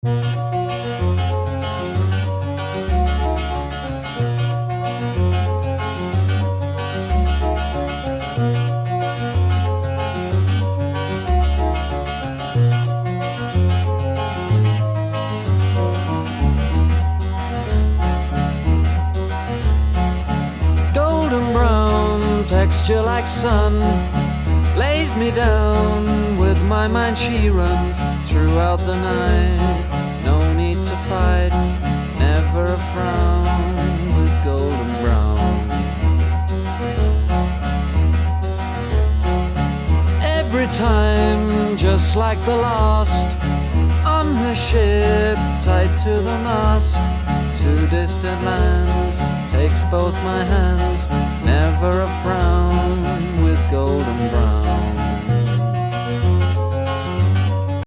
Golden brown, texture like sun, lays me down. With my mind she runs throughout the night. No need to fight, never a frown with golden brown. Every time, just like the last, on her ship, tied to the mast, to distant lands, takes both my hands, never a frown with golden brown.